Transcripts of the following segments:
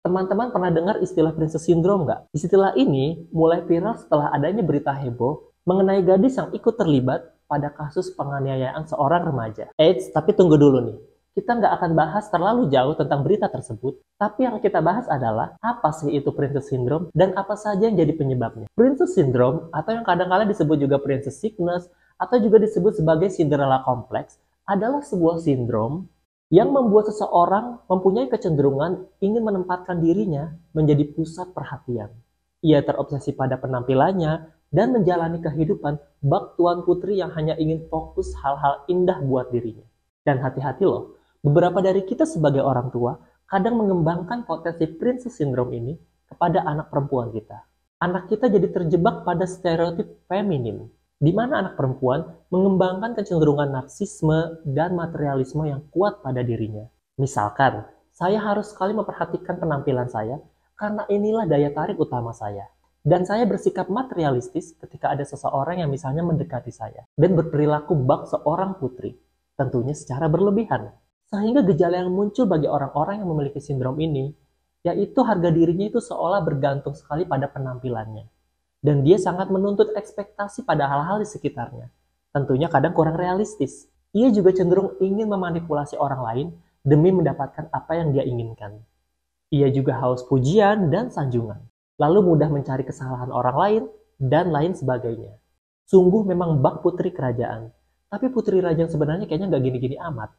Teman-teman pernah dengar istilah princess syndrome nggak? Istilah ini mulai viral setelah adanya berita heboh mengenai gadis yang ikut terlibat pada kasus penganiayaan seorang remaja. Eits, tapi tunggu dulu nih. Kita nggak akan bahas terlalu jauh tentang berita tersebut, tapi yang kita bahas adalah apa sih itu princess syndrome dan apa saja yang jadi penyebabnya. Princess syndrome, atau yang kadang-kadang disebut juga princess sickness, atau juga disebut sebagai Cinderella complex, adalah sebuah sindrom yang membuat seseorang mempunyai kecenderungan ingin menempatkan dirinya menjadi pusat perhatian. Ia terobsesi pada penampilannya dan menjalani kehidupan bak tuan putri yang hanya ingin fokus hal-hal indah buat dirinya. Dan hati-hati loh, beberapa dari kita sebagai orang tua kadang mengembangkan potensi princess syndrome ini kepada anak perempuan kita. Anak kita jadi terjebak pada stereotip feminin, di mana anak perempuan mengembangkan kecenderungan narsisme dan materialisme yang kuat pada dirinya. Misalkan, saya harus sekali memperhatikan penampilan saya karena inilah daya tarik utama saya. Dan saya bersikap materialistis ketika ada seseorang yang misalnya mendekati saya dan berperilaku bak seorang putri, tentunya secara berlebihan. Sehingga gejala yang muncul bagi orang-orang yang memiliki sindrom ini, yaitu harga dirinya itu seolah bergantung sekali pada penampilannya. Dan dia sangat menuntut ekspektasi pada hal-hal di sekitarnya. Tentunya kadang kurang realistis. Ia juga cenderung ingin memanipulasi orang lain demi mendapatkan apa yang dia inginkan. Ia juga haus pujian dan sanjungan. Lalu mudah mencari kesalahan orang lain dan lain sebagainya. Sungguh memang bak putri kerajaan. Tapi putri raja yang sebenarnya kayaknya nggak gini-gini amat.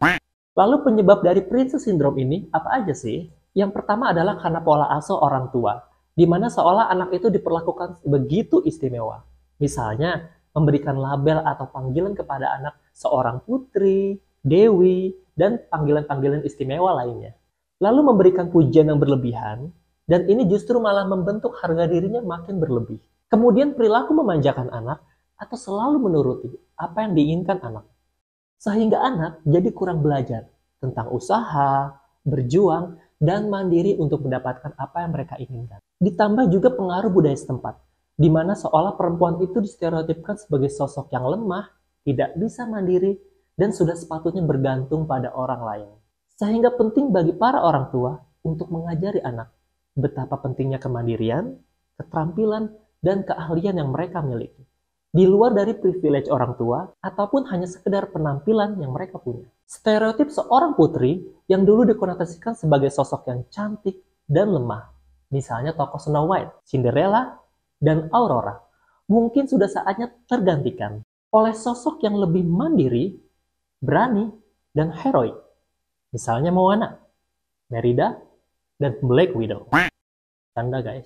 Lalu penyebab dari princess syndrome ini apa aja sih? Yang pertama adalah karena pola asuh orang tua, di mana seolah anak itu diperlakukan begitu istimewa. Misalnya, memberikan label atau panggilan kepada anak seorang putri, dewi, dan panggilan-panggilan istimewa lainnya. Lalu memberikan pujian yang berlebihan, dan ini justru malah membentuk harga dirinya makin berlebih. Kemudian perilaku memanjakan anak, atau selalu menuruti apa yang diinginkan anak. Sehingga anak jadi kurang belajar tentang usaha, berjuang, dan mandiri untuk mendapatkan apa yang mereka inginkan. Ditambah juga pengaruh budaya setempat, di mana seolah perempuan itu distereotipkan sebagai sosok yang lemah, tidak bisa mandiri, dan sudah sepatutnya bergantung pada orang lain. Sehingga penting bagi para orang tua untuk mengajari anak betapa pentingnya kemandirian, keterampilan, dan keahlian yang mereka miliki. Di luar dari privilege orang tua, ataupun hanya sekedar penampilan yang mereka punya. Stereotip seorang putri yang dulu dikonotasikan sebagai sosok yang cantik dan lemah, misalnya tokoh Snow White, Cinderella, dan Aurora, mungkin sudah saatnya tergantikan oleh sosok yang lebih mandiri, berani, dan heroik. Misalnya Moana, Merida, dan Black Widow. Tanda guys.